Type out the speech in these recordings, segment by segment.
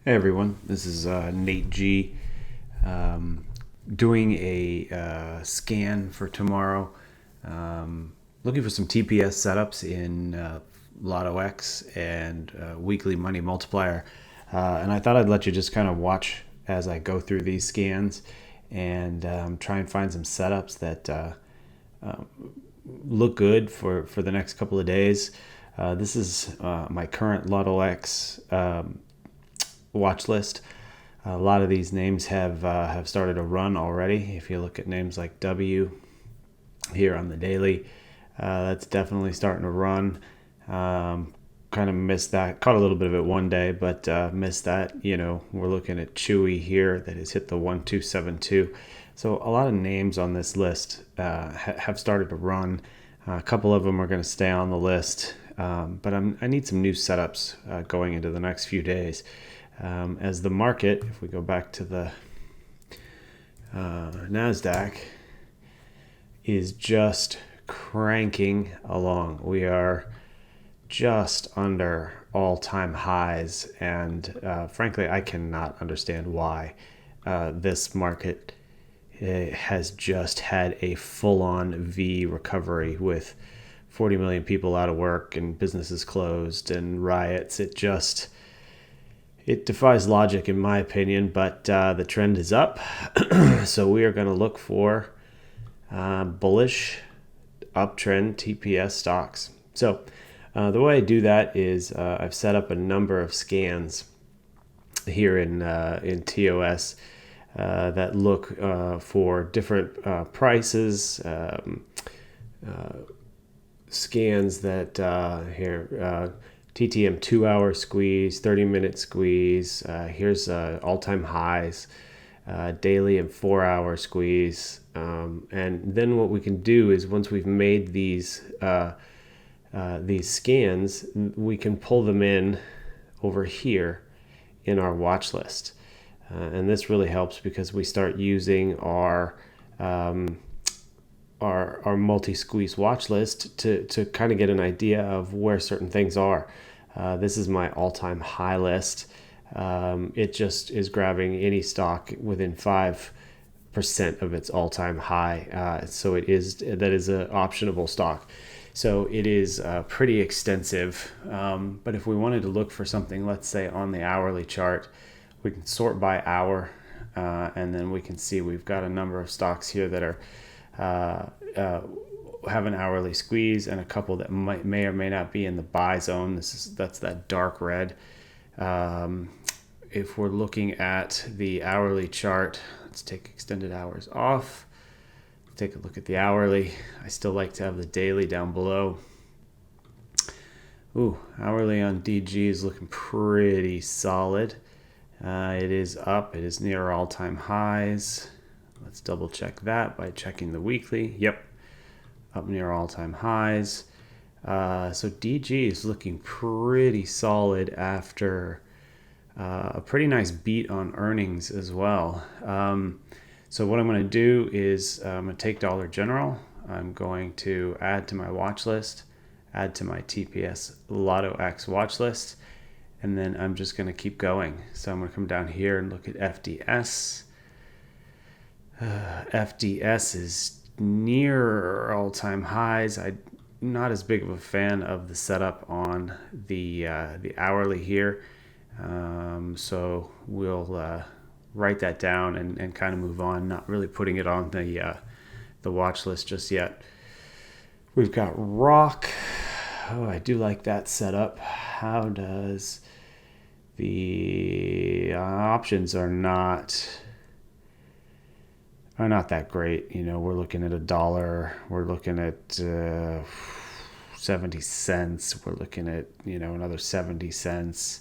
Hey everyone, this is Nate G. Doing a scan for tomorrow. Looking for some TPS setups in Lotto X and weekly money multiplier. And I thought I'd let you just kind of watch as I go through these scans and try and find some setups that look good for the next couple of days. This is my current Lotto X watch list. A lot of these names have started to run already. If you look at names like W here on the daily, that's definitely starting to run. Kind of missed that. Caught a little bit of it one day, but missed that. We're looking at Chewy here that has hit the 1272. So a lot of names on this list have started to run. A couple of them are going to stay on the list, but I need some new setups going into the next few days. As the market, if we go back to the NASDAQ, is just cranking along. We are just under all-time highs, and frankly, I cannot understand why this market has just had a full-on V recovery with 40 million people out of work and businesses closed and riots. It defies logic, in my opinion, but the trend is up. So we are going to look for bullish uptrend TPS stocks. So the way I do that is I've set up a number of scans here in TOS that look for different prices, scans that here. TTM 2-hour squeeze, 30-minute squeeze. Here's all-time highs, daily and 4-hour squeeze. And then what we can do is once we've made these scans, we can pull them in over here in our watch list. And this really helps because we start using our multi-squeeze watch list to kind of get an idea of where certain things are. This is my all-time high list. It just is grabbing any stock within 5% of its all-time high. So that is an optionable stock. So it is pretty extensive. But if we wanted to look for something, let's say on the hourly chart, we can sort by hour, and then we can see we've got a number of stocks here that are have an hourly squeeze, and a couple that may or may not be in the buy zone. That's that dark red. If we're looking at the hourly chart, let's take extended hours off. Take a look at the hourly. I still like to have the daily down below. Ooh, hourly on DG is looking pretty solid. It is up. It is near all-time highs. Let's double check that by checking the weekly. Yep, up near all-time highs. So DG is looking pretty solid after a pretty nice beat on earnings as well. So what I'm going to do is I'm going to take Dollar General. I'm going to add to my watch list, add to my TPS Lotto X watch list, and then I'm just going to keep going. So I'm going to come down here and look at FDS. FDS is near all-time highs. I'm not as big of a fan of the setup on the hourly here, so we'll write that down and kind of move on. Not really putting it on the watch list just yet. We've got Rock. Oh, I do like that setup. How does the options are not that great. We're looking at $1. We're looking at 70 cents. We're looking at another 70 cents.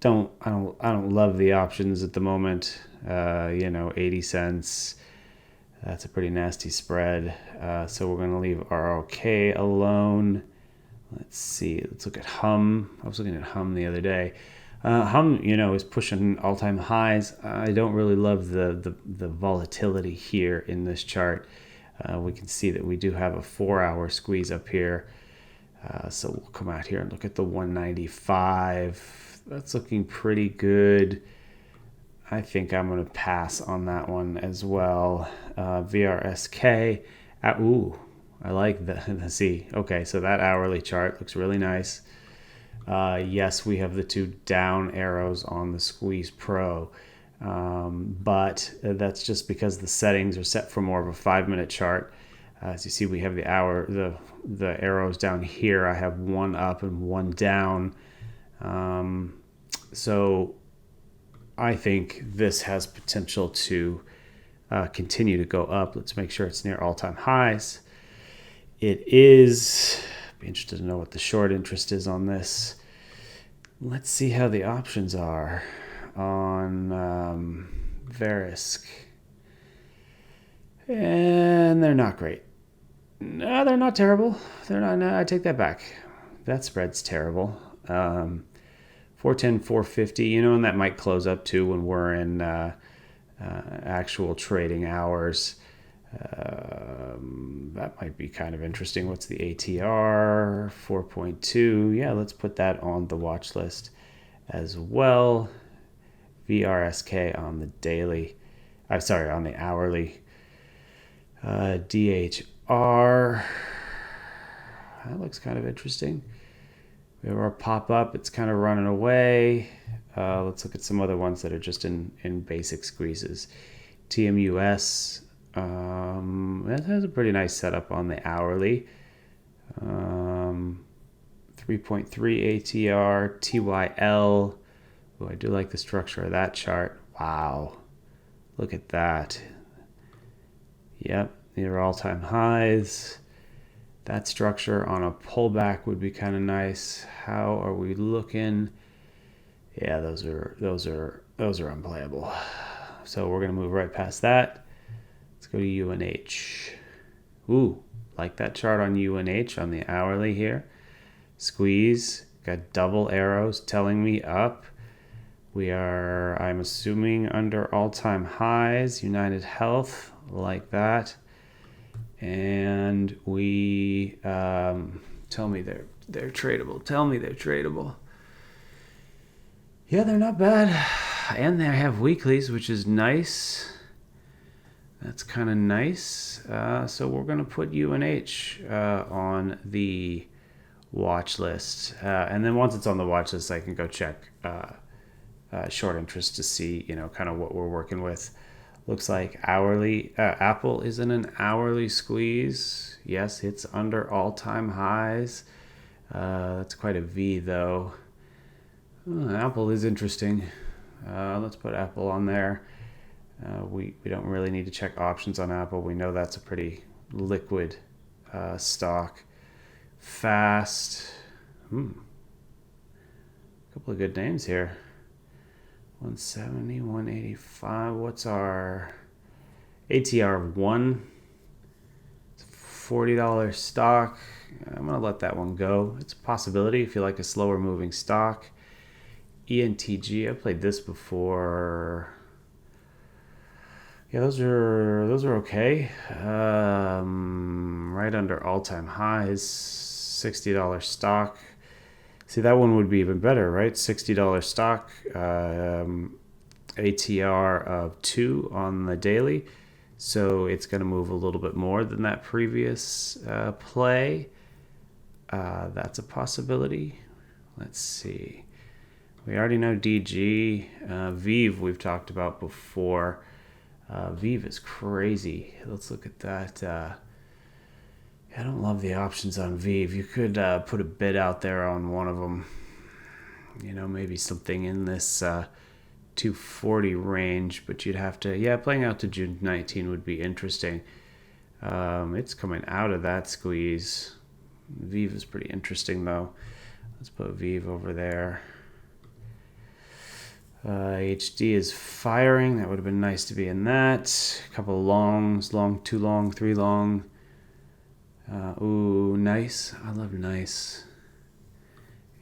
I don't love the options at the moment. 80 cents. That's a pretty nasty spread. So we're going to leave ROK alone. Let's see. Let's look at Hum. I was looking at Hum the other day. Hum, is pushing all-time highs. I don't really love the volatility here in this chart. We can see that we do have a 4-hour squeeze up here. So we'll come out here and look at the 195. That's looking pretty good. I think I'm going to pass on that one as well. VRSK. I like the C. Okay, so that hourly chart looks really nice. Yes, we have the two down arrows on the Squeeze Pro, but that's just because the settings are set for more of a 5-minute chart. As you see, we have the arrows down here. I have one up and one down. So I think this has potential to continue to go up. Let's make sure it's near all-time highs. It is. Be interested to know what the short interest is on this. Let's see how the options are on VRSK. And they're not great. No, they're not terrible. They're not. No, I take that back. That spread's terrible. 410, 450. And that might close up too when we're in actual trading hours. That might be kind of interesting. What's the ATR? 4.2. Yeah, let's put that on the watch list as well. VRSK on the daily. On the hourly. DHR. That looks kind of interesting. We have our pop up. It's kind of running away. Let's look at some other ones that are just in basic squeezes. TMUS. That has a pretty nice setup on the hourly. 3.3 ATR, TYL. Oh, I do like the structure of that chart. Wow. Look at that. Yep, these are all-time highs. That structure on a pullback would be kind of nice. How are we looking? Yeah, those are unplayable. So we're gonna move right past that. Let's go to UNH. Ooh, like that chart on UNH on the hourly here. Squeeze, got double arrows telling me up. We are, I'm assuming, under all-time highs. United Health, like that. And we, tell me they're tradable. Tell me they're tradable. Yeah, they're not bad. And they have weeklies, which is nice. That's kind of nice. So we're going to put UNH on the watch list. And then once it's on the watch list, I can go check short interest to see, kind of what we're working with. Looks like hourly. Apple is in an hourly squeeze. Yes, it's under all-time highs. That's quite a V, though. Apple is interesting. Let's put Apple on there. We don't really need to check options on Apple. We know that's a pretty liquid stock. Fast. A couple of good names here. 170, 185. What's our ATR 1? It's a $40 stock. I'm going to let that one go. It's a possibility if you like a slower moving stock. ENTG, I've played this before. Yeah, those are okay. Right under all-time highs. $60 stock. See, that one would be even better, right? $60 stock. ATR of 2 on the daily. So it's going to move a little bit more than that previous play. That's a possibility. Let's see. We already know DG. Vive we've talked about before. Vive is crazy. Let's look at that. I don't love the options on Vive. You could put a bid out there on one of them. Maybe something in this 240 range, but you'd have to, playing out to June 19 would be interesting. It's coming out of that squeeze. Vive is pretty interesting, though. Let's put Vive over there. HD is firing. That would have been nice to be in that. A couple of longs, long, 2 long, 3 long. Nice. I love nice.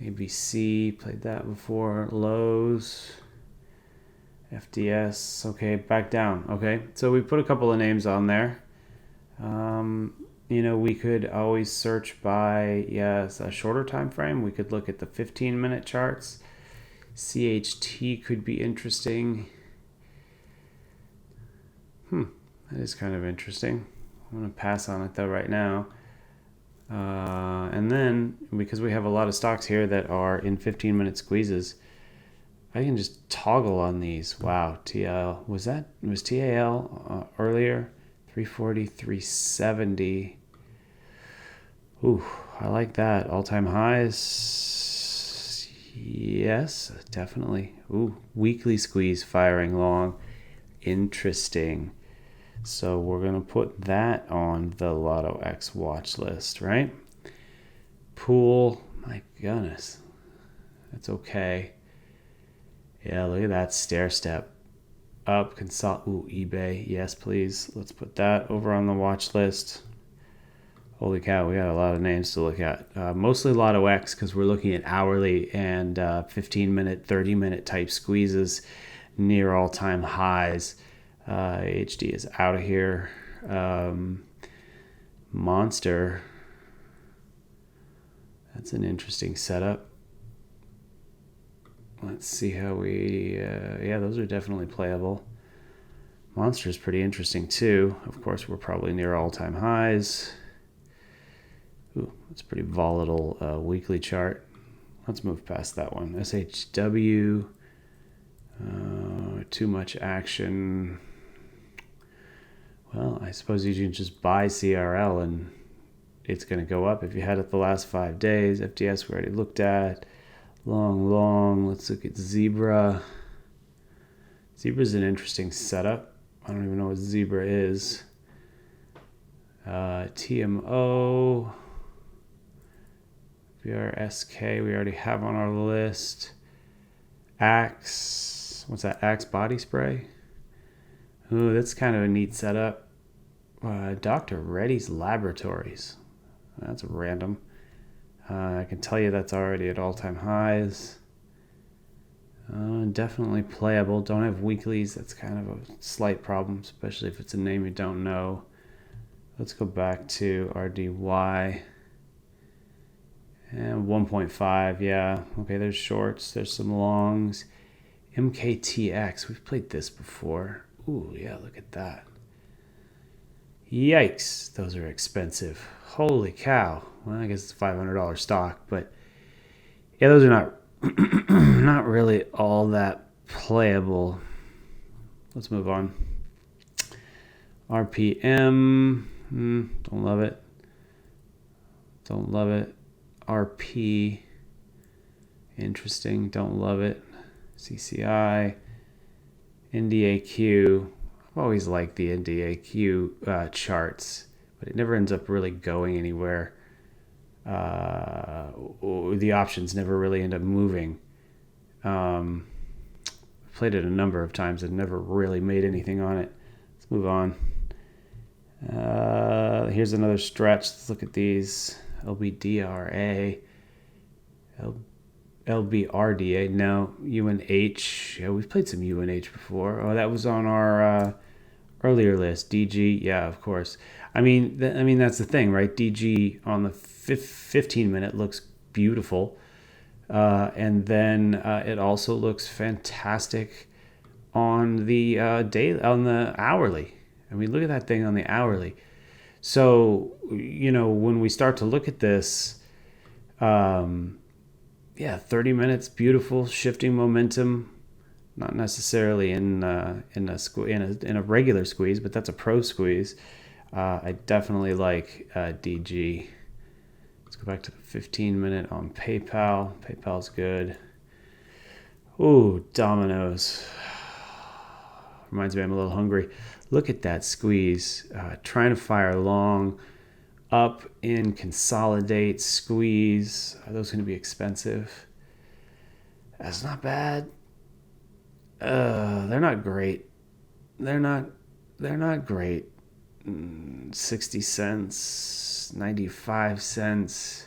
ABC, played that before. Lows. FDS. Okay, back down. Okay, so we put a couple of names on there. We could always search by a shorter time frame. We could look at the 15-minute charts. CHT could be interesting. That is kind of interesting. I'm going to pass on it though right now. And then, because we have a lot of stocks here that are in 15-minute squeezes, I can just toggle on these. Wow, TAL. Was TAL earlier? 340, 370. Ooh, I like that. All-time highs. Yes, definitely. Ooh, weekly squeeze firing long. Interesting. So we're going to put that on the Lotto X watch list, right? Pool. My goodness. That's okay. Yeah, look at that stair step. Up, eBay. Yes, please. Let's put that over on the watch list. Holy cow, we got a lot of names to look at. Mostly Lotto X because we're looking at hourly and 15-minute, 30-minute type squeezes near all-time highs. HD is out of here. Monster. That's an interesting setup. Let's see how we... yeah, those are definitely playable. Monster is pretty interesting too. Of course, we're probably near all-time highs. Ooh, it's a pretty volatile weekly chart. Let's move past that one. SHW. Too much action. Well, I suppose you can just buy CRL and it's going to go up if you had it the last 5 days. FDS we already looked at. Long. Let's look at Zebra. Zebra's an interesting setup. I don't even know what Zebra is. TMO. VRSK we already have on our list. Axe. What's that? Axe body spray? Ooh, that's kind of a neat setup. Dr. Reddy's Laboratories. That's random. I can tell you that's already at all-time highs. Definitely playable. Don't have weeklies. That's kind of a slight problem, especially if it's a name you don't know. Let's go back to RDY. And 1.5, yeah. Okay, there's shorts. There's some longs. MKTX. We've played this before. Ooh, yeah, look at that. Yikes, those are expensive. Holy cow. Well, I guess it's a $500 stock, but yeah, those are not not really all that playable. Let's move on. RPM, don't love it. RP, interesting, don't love it. CCI, NDAQ. I've always liked the NDAQ charts, but it never ends up really going anywhere. The options never really end up moving. I've played it a number of times and never really made anything on it. Let's move on. Here's another stretch. Let's look at these. LBDRA. LBRDA. No, UNH. Yeah, we've played some UNH before. Oh, that was on our earlier list. DG. Yeah, of course. I mean, that's the thing, right? DG on the 15-minute looks beautiful. And then it also looks fantastic on the hourly. I mean, look at that thing on the hourly. So, when we start to look at this, 30 minutes, beautiful, shifting momentum. Not necessarily in a regular squeeze, but that's a pro squeeze. I definitely like DG. Let's go back to the 15-minute on PayPal. PayPal's good. Ooh, Domino's. Reminds me I'm a little hungry. Look at that squeeze. Trying to fire long. Up in consolidate, squeeze. Are those going to be expensive? That's not bad. They're not great. They're not great. 60 cents, 95 cents.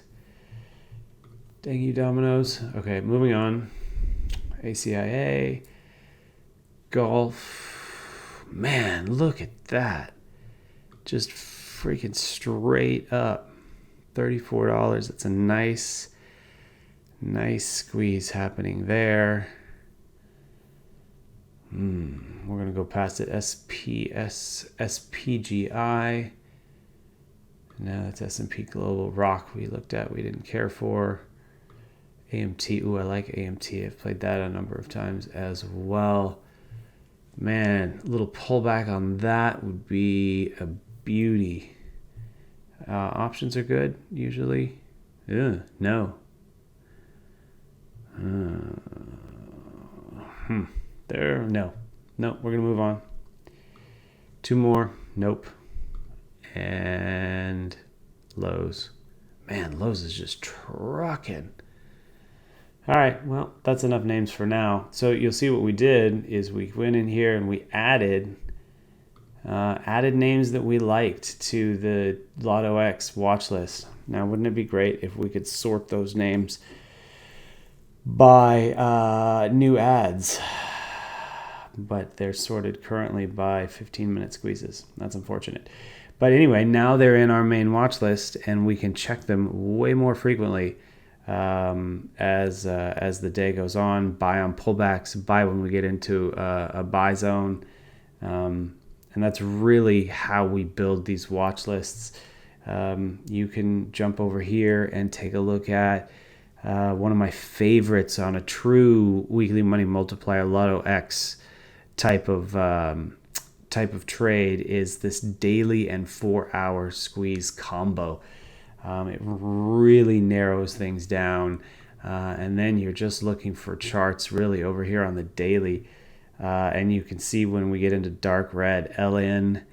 Dang you, Domino's. Okay, moving on. ACIA. Golf. Man, look at that. Just freaking straight up. $34. That's a nice Nice squeeze happening there. We're going to go past it. SPGI. Now that's S&P Global. Rock we looked at, we didn't care for. AMT. Ooh, I like AMT. I've played that a number of times as well. Man, a little pullback on that would be a beauty. Options are good usually. No. There, no. We're gonna move on. Two more. Nope. And Lowe's. Man, Lowe's is just trucking. All right, well, that's enough names for now. So you'll see what we did is we went in here and we added names that we liked to the Lotto X watch list. Now, wouldn't it be great if we could sort those names by new ads? But they're sorted currently by 15-minute squeezes. That's unfortunate. But anyway, now they're in our main watch list, and we can check them way more frequently as the day goes on. Buy on pullbacks, buy when we get into a buy zone. And that's really how we build these watch lists. You can jump over here and take a look at one of my favorites on a true weekly money multiplier Lotto X type of trade is this daily and 4-hour squeeze combo. It really narrows things down, and then you're just looking for charts really over here on the daily, and you can see when we get into dark red, LN,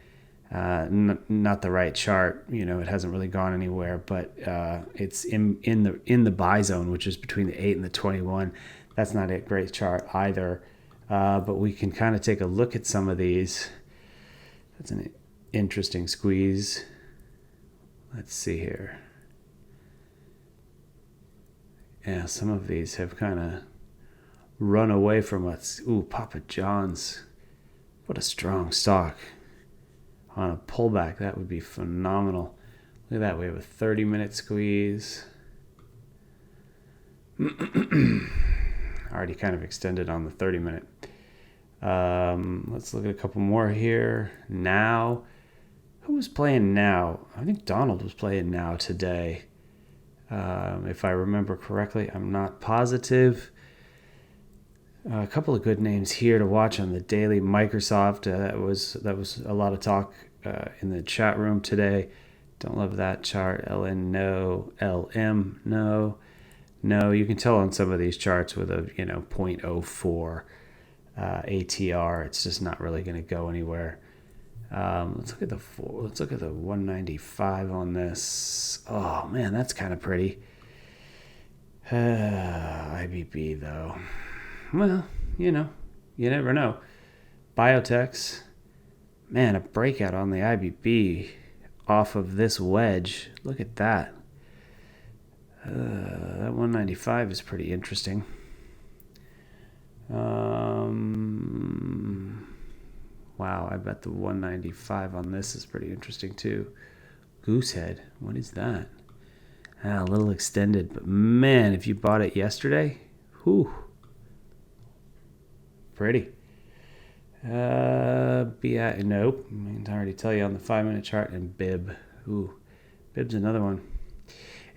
not the right chart. It hasn't really gone anywhere, but it's in the buy zone, which is between the 8 and the 21. That's not a great chart either, but we can kind of take a look at some of these. That's an interesting squeeze. Let's see here. Yeah, some of these have kind of run away from us. Ooh, Papa John's. What a strong stock. On a pullback, that would be phenomenal. Look at that. We have a 30-minute squeeze. Already kind of extended on the 30-minute. Let's look at a couple more here. Now. Who was playing now? I think Donald was playing now today. If I remember correctly, I'm not positive. A couple of good names here to watch on the daily. Microsoft, that was a lot of talk in the chat room today. Don't love that chart. LN, no. LM, no. No, you can tell on some of these charts with a 0.04 ATR, it's just not really going to go anywhere. Let's look at the 195 on this. Oh man, that's kind of pretty. IBB though. Well, you never know. Biotechs, man, a breakout on the IBB off of this wedge. Look at that. That 195 is pretty interesting. Wow, I bet the 195 on this is pretty interesting too. Goosehead, what is that? A little extended, but man, if you bought it yesterday, whew, pretty. BI, nope. I can already tell you on the 5-minute chart. And Bib, ooh, Bib's another one.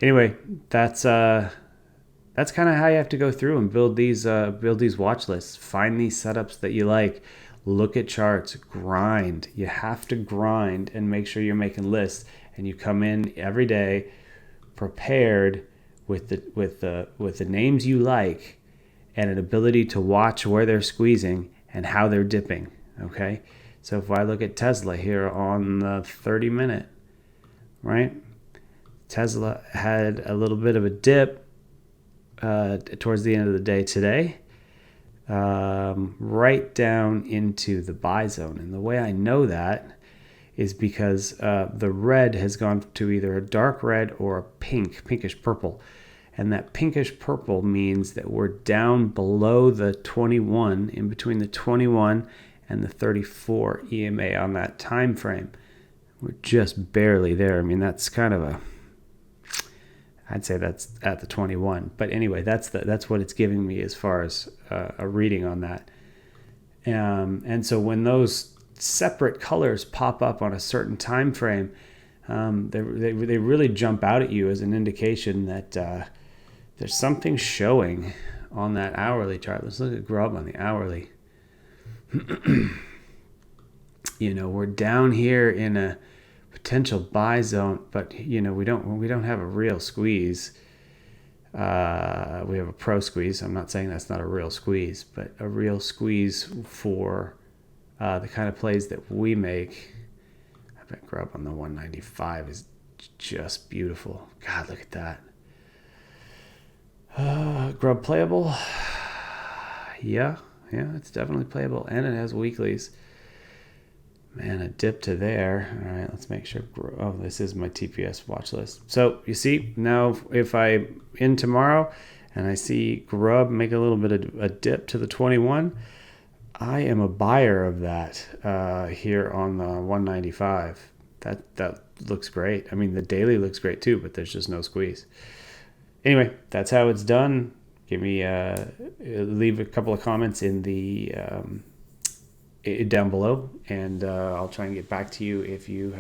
Anyway, that's kind of how you have to go through and build these watch lists. Find these setups that you like. Look at charts, grind. You have to grind and make sure you're making lists. And you come in every day prepared with the names you like and an ability to watch where they're squeezing and how they're dipping. Okay, so if I look at Tesla here on the 30-minute, right? Tesla had a little bit of a dip towards the end of the day today. Right down into the buy zone. And the way I know that is because the red has gone to either a dark red or a pinkish purple. And that pinkish purple means that we're down below the 21, in between the 21 and the 34 EMA on that time frame. We're just barely there. I mean, that's kind of I'd say that's at the 21. But anyway, that's what it's giving me as far as a reading on that. And so when those separate colors pop up on a certain time frame, they really jump out at you as an indication that there's something showing on that hourly chart. Let's look at grub on the hourly. We're down here in a potential buy zone, but we don't have a real squeeze. We have a pro squeeze. I'm not saying that's not a real squeeze, but a real squeeze for the kind of plays that we make. I bet grub on the 195 is just beautiful. God, look at that. Grub playable. Yeah, it's definitely playable, and it has weeklies. Man, a dip to there. All right, let's make sure. Oh, this is my TPS watch list. So you see now, if I in tomorrow and I see grub make a little bit of a dip to the 21, I am a buyer of that here on the 195. That looks great. I mean, the daily looks great too, but there's just no squeeze. Anyway, that's how it's done. Give me leave a couple of comments in the down below, and I'll try and get back to you if you have